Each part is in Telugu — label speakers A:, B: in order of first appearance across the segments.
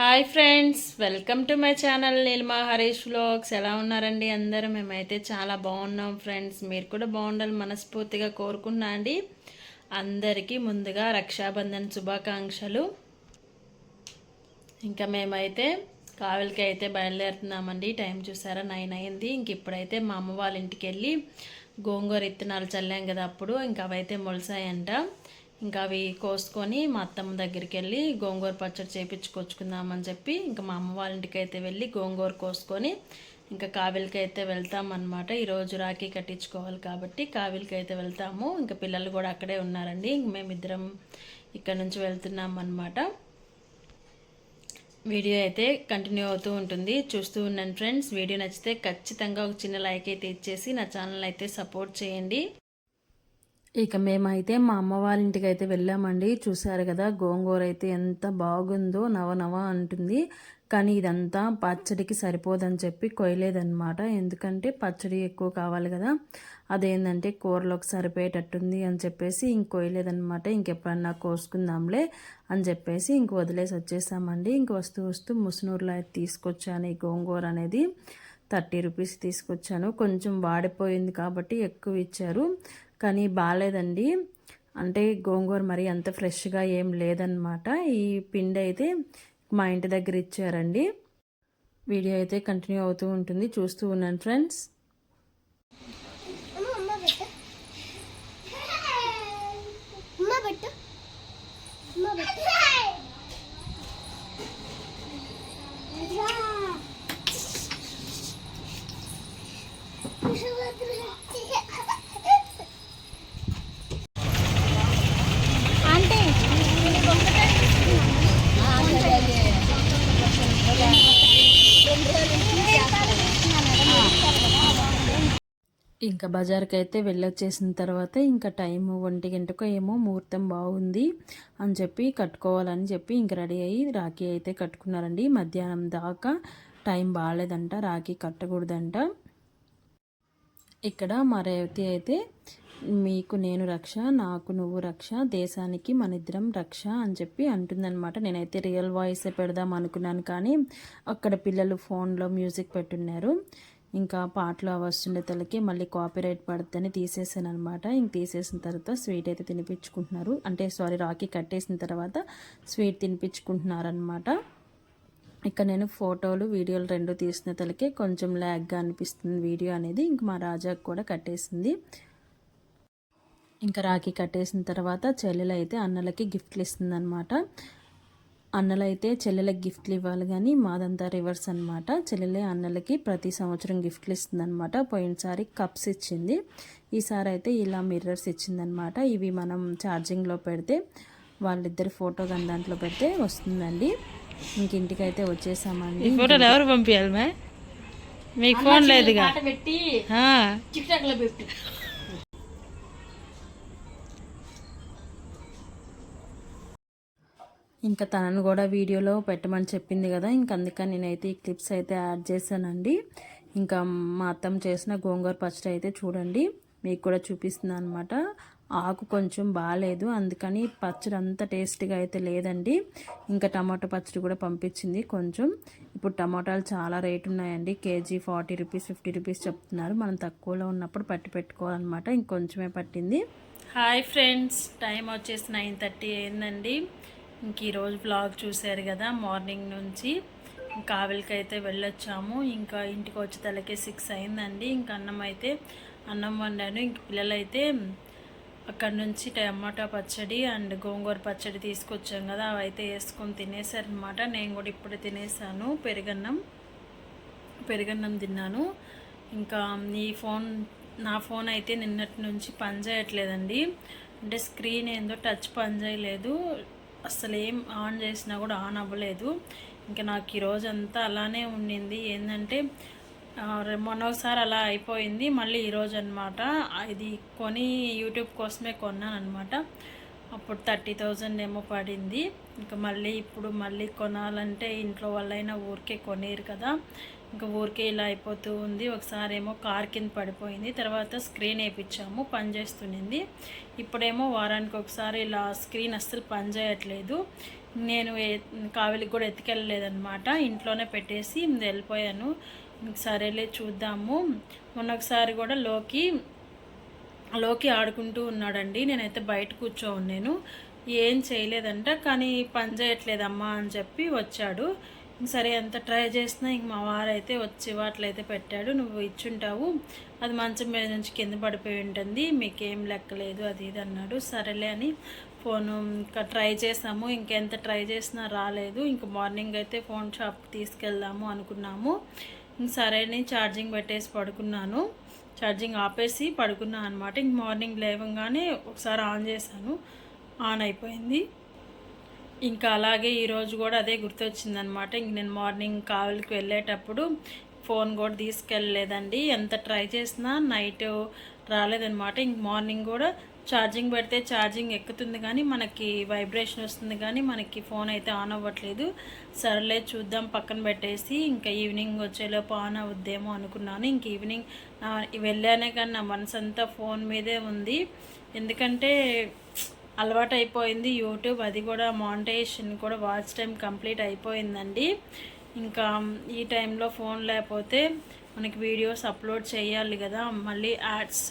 A: Hi friends, welcome to my channel Neelima Harish vlogs. ఎలా ఉన్నారండి అందరూ? మేమైతే చాలా బాగున్నాం ఫ్రెండ్స్. మీరు కూడా బాగుండాలి మనస్ఫూర్తిగా కోరుకున్నా అండి. అందరికీ ముందుగా రక్షాబంధన్ శుభాకాంక్షలు. ఇంకా మేమైతే కావలికి అయితే బయలుదేరుతున్నామండి. టైం చూసారా 9 అయింది. ఇంక ఇప్పుడైతే మా అమ్మ వాళ్ళ ఇంటికి వెళ్ళి గోంగూర ఇత్తనాలు చల్లాం కదా, అప్పుడు ఇంకా అవైతే మొలిసాయంట. ఇంకా అవి కోసుకొని మా అత్తమ్మ దగ్గరికి వెళ్ళి గోంగూర పచ్చడి చేయించుకొచ్చుకుందామని చెప్పి ఇంకా మా అమ్మ వాళ్ళ ఇంటికి అయితే వెళ్ళి గోంగూర కోసుకొని ఇంకా కావిలికి అయితే వెళ్తామన్నమాట. ఈరోజు రాఖీ కట్టించుకోవాలి కాబట్టి కావిలికి అయితే వెళ్తాము. ఇంకా పిల్లలు కూడా అక్కడే ఉన్నారండి. ఇంక మేమిద్దరం ఇక్కడ నుంచి వెళ్తున్నాం అన్నమాట. వీడియో అయితే కంటిన్యూ అవుతూ ఉంటుంది, చూస్తూ ఉన్నాను ఫ్రెండ్స్. వీడియో నచ్చితే ఖచ్చితంగా ఒక చిన్న లైక్ అయితే ఇచ్చేసి నా ఛానల్ అయితే సపోర్ట్ చేయండి. ఇక మేమైతే మా అమ్మ వాళ్ళ ఇంటికి అయితే వెళ్ళామండి. చూసారు కదా గోంగూర అయితే ఎంత బాగుందో, నవ అంటుంది. కానీ ఇదంతా పచ్చడికి సరిపోదని చెప్పి కొయ్యలేదన్నమాట. ఎందుకంటే పచ్చడి ఎక్కువ కావాలి కదా, అదేంటంటే కూరలోకి సరిపోయేటట్టుంది అని చెప్పేసి ఇంక కొయ్యలేదన్నమాట. ఇంకెప్పుడన్నా కోసుకుందాంలే అని చెప్పేసి ఇంక వదిలేసి వచ్చేసామండి. ఇంక వస్తూ ముసునూరులో అయితే తీసుకొచ్చాను ఈ గోంగూర అనేది. 30 రూపీస్ తీసుకొచ్చాను. కొంచెం వాడిపోయింది కాబట్టి ఎక్కువ ఇచ్చారు, కానీ బాగాలేదండి. అంటే గోంగూర మరి అంత ఫ్రెష్గా ఏం లేదనమాట. ఈ పిండి అయితే మా ఇంటి దగ్గర ఇచ్చారండి. వీడియో అయితే కంటిన్యూ అవుతూ ఉంటుంది, చూస్తూ ఉన్నాను ఫ్రెండ్స్. ఇంకా బజార్కి అయితే వెళ్ళొచ్చేసిన తర్వాత ఇంకా టైం 1 గంటకో ఏమో ముహూర్తం బాగుంది అని చెప్పి కట్టుకోవాలని చెప్పి ఇంక రెడీ అయ్యి రాఖీ అయితే కట్టుకున్నారండి. మధ్యాహ్నం దాకా టైం బాగాలేదంట, రాఖీ కట్టకూడదంట. ఇక్కడ మా రేవతి అయితే మీకు నేను రక్ష, నాకు నువ్వు రక్ష, దేశానికి మనిద్దరం రక్ష అని చెప్పి అంటుందన్నమాట. నేనైతే రియల్ వాయిసే పెడదాం అనుకున్నాను, కానీ అక్కడ పిల్లలు ఫోన్లో మ్యూజిక్ పెట్టున్నారు. ఇంకా పాటలు వస్తుండే తలకి మళ్ళీ కాపీరైట్ పడుతుందని తీసేసాను అనమాట. ఇంక తీసేసిన తర్వాత స్వీట్ అయితే తినిపించుకుంటున్నారు. అంటే రాఖీ కట్టేసిన తర్వాత స్వీట్ తినిపించుకుంటున్నారనమాట. ఇక్కడ నేను ఫోటోలు వీడియోలు 2 తీసిన తలకి కొంచెం ల్యాగ్గా అనిపిస్తుంది వీడియో అనేది. ఇంక మా రాజాకు కూడా కట్టేసింది. ఇంకా రాఖీ కట్టేసిన తర్వాత చెల్లెలు అయితే అన్నలకి గిఫ్ట్లు ఇస్తుంది అనమాట. అన్నలు అయితే చెల్లెలకి గిఫ్ట్లు ఇవ్వాలి, కానీ మాదంతా రివర్స్ అనమాట. చెల్లెలే అన్నలకి ప్రతి సంవత్సరం గిఫ్ట్లు ఇస్తుంది అనమాట. పోయినసారి కప్స్ ఇచ్చింది, ఈసారి అయితే ఇలా మిర్రర్స్ ఇచ్చిందనమాట. ఇవి మనం ఛార్జింగ్లో పెడితే వాళ్ళిద్దరి ఫోటో కానీ దాంట్లో పెడితే వస్తుందండి. ఇంక ఇంటికి అయితే వచ్చేసామండి.
B: ఫోటోలు ఎవరు పంపించాలి? మీకు ఫోన్ లేదుగా.
A: ఇంకా తనను కూడా వీడియోలో పెట్టమని చెప్పింది కదా, ఇంక అందుకని నేనైతే ఈ క్లిప్స్ అయితే యాడ్ చేశానండి. ఇంకా మా అత్తమ్మ చేసిన గోంగూర పచ్చడి అయితే చూడండి, మీకు కూడా చూపిస్తున్నాను అనమాట. ఆకు కొంచెం బాగాలేదు, అందుకని పచ్చడి అంత టేస్ట్గా అయితే లేదండి. ఇంకా టమాటో పచ్చడి కూడా పంపించింది కొంచెం. ఇప్పుడు టమాటాలు చాలా రేటు ఉన్నాయండి. కేజీ 40 రూపీస్ 50 రూపీస్ చెప్తున్నారు. మనం తక్కువలో ఉన్నప్పుడు పట్టి పెట్టుకోవాలన్నమాట. ఇంకొంచెమే పట్టింది. హాయ్ ఫ్రెండ్స్, టైం వచ్చేసి 9:30 అయిందండి. ఇంక ఈరోజు బ్లాగ్ చూశారు కదా, మార్నింగ్ నుంచి కావలికి అయితే వెళ్ళొచ్చాము. ఇంకా ఇంటికి వచ్చే తలకే 6 అయిందండి. ఇంకా అన్నం వండాను. ఇంక పిల్లలైతే అక్కడ నుంచి టమాటా పచ్చడి అండ్ గోంగూర పచ్చడి తీసుకొచ్చాం కదా, అవి అయితే వేసుకొని తినేసారనమాట. నేను కూడా ఇప్పుడే తినేసాను. పెరుగన్నం తిన్నాను. ఇంకా నా ఫోన్ అయితే నిన్నటి నుంచి పనిచేయట్లేదండి. అంటే స్క్రీన్ ఏందో టచ్ పనిచేయలేదు, అసలు ఏం ఆన్ చేసినా కూడా ఆన్ అవ్వలేదు. ఇంకా నాకు ఈరోజు అంతా అలానే ఉండింది. ఏంటంటే మొన్న ఒకసారి అలా అయిపోయింది, మళ్ళీ ఈరోజు అనమాట. ఇది కొని యూట్యూబ్ కోసమే కొన్నాను అనమాట. అప్పుడు 30,000 ఏమో పడింది. ఇంకా ఇప్పుడు మళ్ళీ కొనాలంటే ఇంట్లో వాళ్ళైనా ఊరికే కొనేరు కదా, ఇంకా ఊరికే ఇలా అయిపోతూ ఉంది. ఒకసారి ఏమో కార్ కింద పడిపోయింది, తర్వాత స్క్రీన్ వేయించాము, పనిచేస్తుంది. ఇప్పుడేమో వారానికి ఒకసారి ఇలా స్క్రీన్ అస్సలు పనిచేయట్లేదు. నేను కావిలికి కూడా ఎత్తుకెళ్ళలేదన్నమాట, ఇంట్లోనే పెట్టేసి వెళ్ళిపోయాను. సరేలే చూద్దాము. మొన్న ఒకసారి కూడా లోకి ఆడుకుంటూ ఉన్నాడండి. నేనైతే బయట కూర్చోన్నాను, ఏం చేయలేదంట, కానీ పని చేయట్లేదమ్మా అని చెప్పి వచ్చాడు. సరే ఎంత ట్రై చేసినా ఇంక మా వారైతే వచ్చి వాటిలైతే పెట్టాడు, నువ్వు ఇచ్చుంటావు, అది మంచం మీద నుంచి కింద పడిపోయి ఉంటుంది, మీకేం లెక్కలేదు అది ఇది అన్నాడు. సరేలే అని ఫోను ఇంకా ట్రై చేసాము, ఇంకెంత ట్రై చేసినా రాలేదు. ఇంక మార్నింగ్ అయితే ఫోన్ షాప్కి తీసుకెళ్దాము అనుకున్నాము. సరే అని ఛార్జింగ్ పెట్టేసి పడుకున్నాను, ఛార్జింగ్ ఆపేసి పడుకున్నాను అనమాట. ఇంక మార్నింగ్ లేవగానే ఒకసారి ఆన్ చేశాను, ఆన్ అయిపోయింది. ఇంకా అలాగే ఈరోజు కూడా అదే గుర్తొచ్చిందనమాట. ఇంక నేను మార్నింగ్ కావలికి వెళ్ళేటప్పుడు ఫోన్ కూడా తీసుకెళ్ళలేదండి, ఎంత ట్రై చేసినా నైట్ రాలేదనమాట. ఇంక మార్నింగ్ కూడా ఛార్జింగ్ పెడితే ఛార్జింగ్ ఎక్కుతుంది కానీ మనకి వైబ్రేషన్ వస్తుంది, కానీ మనకి ఫోన్ అయితే ఆన్ అవ్వట్లేదు. సరేలే చూద్దాం పక్కన పెట్టేసి ఇంకా ఈవినింగ్ వచ్చేలోపు ఆన్ అవుద్దేమో అనుకున్నాను. ఇంక ఈవినింగ్ వెళ్ళానే కానీ నా మనసు అంతా ఫోన్ మీదే ఉంది, ఎందుకంటే అలవాటు అయిపోయింది యూట్యూబ్, అది కూడా మానిటైజేషన్ కూడా వాచ్ టైం కంప్లీట్ అయిపోయిందండి. ఇంకా ఈ టైంలో ఫోన్ లేకపోతే మనకి వీడియోస్ అప్లోడ్ చేయాలి కదా, మళ్ళీ యాడ్స్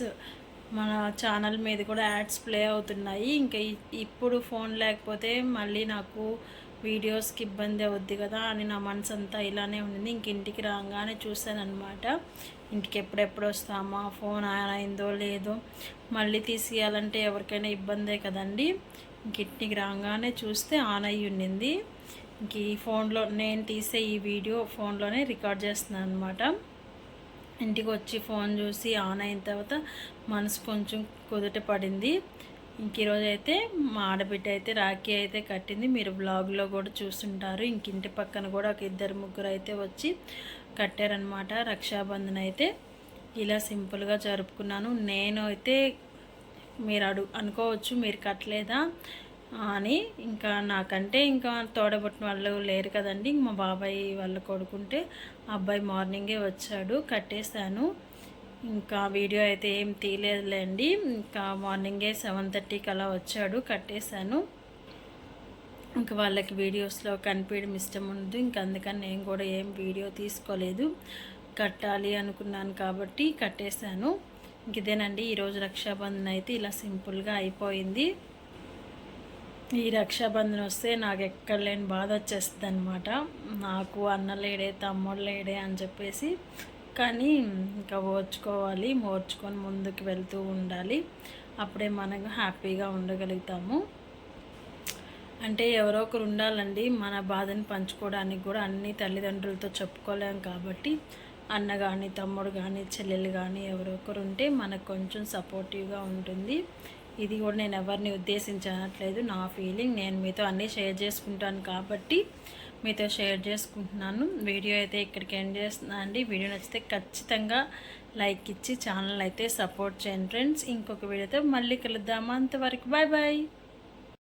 A: మన ఛానల్ మీద కూడా యాడ్స్ ప్లే అవుతున్నాయి. ఇంకా ఇప్పుడు ఫోన్ లేకపోతే మళ్ళీ నాకు వీడియోస్కి ఇబ్బంది అవుద్ది కదా అని నా మనసు అంతా ఇలానే ఉండింది. ఇంక ఇంటికి రాగానే చూశాను అనమాట, ఇంటికి ఎప్పుడెప్పుడు వస్తామా, ఫోన్ ఆన్ అయిందో లేదో, మళ్ళీ తీసేయాలంటే ఎవరికైనా ఇబ్బందే కదండి. ఇంక ఇంటికి రాగానే చూస్తే ఆన్ అయ్యి ఉండింది. ఇంక ఈ ఫోన్లో నేను తీసే ఈ వీడియో ఫోన్లోనే రికార్డ్ చేస్తున్నాను అనమాట. ఇంటికి వచ్చి ఫోన్ చూసి ఆన్ అయిన తర్వాత మనసు కొంచెం కుదుట పడింది. ఇంక ఈరోజు అయితే మా ఆడబిడ్డ అయితే రాఖీ అయితే కట్టింది, మీరు బ్లాగ్లో కూడా చూస్తుంటారు. ఇంక ఇంటి పక్కన కూడా ఒక 2-3 అయితే వచ్చి కట్టారనమాట. రక్షాబంధన్ అయితే ఇలా సింపుల్గా జరుపుకున్నాను. నేను అయితే మీరు అనుకోవచ్చు మీరు కట్టలేదా అని, ఇంకా నాకంటే ఇంకా తోడబుట్టిన వాళ్ళు లేరు కదండి. మా బాబాయ్ వాళ్ళ కొడుకుంటే అబ్బాయి మార్నింగే వచ్చాడు, కట్టేశాను. ఇంకా వీడియో అయితే ఏం తీయలేదులేండి, ఇంకా మార్నింగే 7:30కి అలా వచ్చాడు, కట్టేశాను. ఇంకా వాళ్ళకి వీడియోస్లో కనిపించడం ఇష్టం ఉండదు, ఇంకా అందుకని నేను కూడా ఏం వీడియో తీసుకోలేదు. కట్టాలి అనుకున్నాను కాబట్టి కట్టేశాను. ఇంక ఇదేనండి ఈరోజు రక్షాబంధన్ అయితే ఇలా సింపుల్గా అయిపోయింది. ఈ రక్షాబంధన్ వస్తే నాకు ఎక్కడ లేని బాధ వచ్చేస్తుంది అనమాట, నాకు అన్న లేడే తమ్ముడు లేడే అని చెప్పేసి. కానీ ఇంకా ఓర్చుకొని ముందుకు వెళ్తూ ఉండాలి, అప్పుడే మనం హ్యాపీగా ఉండగలుగుతాము. అంటే ఎవరో ఒకరు ఉండాలండి మన బాధని పంచుకోవడానికి కూడా. అన్ని తల్లిదండ్రులతో చెప్పుకోలేం కాబట్టి అన్న కానీ తమ్ముడు కానీ చెల్లెలు కానీ ఎవరో ఒకరు ఉంటే మనకు కొంచెం సపోర్టివ్గా ఉంటుంది. ఇది కూడా నేను ఎవరిని ఉద్దేశించట్లేదు, నా ఫీలింగ్. నేను మీతో అన్నీ షేర్ చేసుకుంటాను కాబట్టి మీతో షేర్ చేసుకుంటున్నాను. వీడియో అయితే ఇక్కడికి ఎండ్ చేస్తున్నాను అండి. వీడియో నచ్చితే ఖచ్చితంగా లైక్ ఇచ్చి ఛానల్ అయితే సపోర్ట్ చేయండి ఫ్రెండ్స్. ఇంకొక వీడియోతో మళ్ళీ కలుద్దాము, అంతవరకు బాయ్ బాయ్.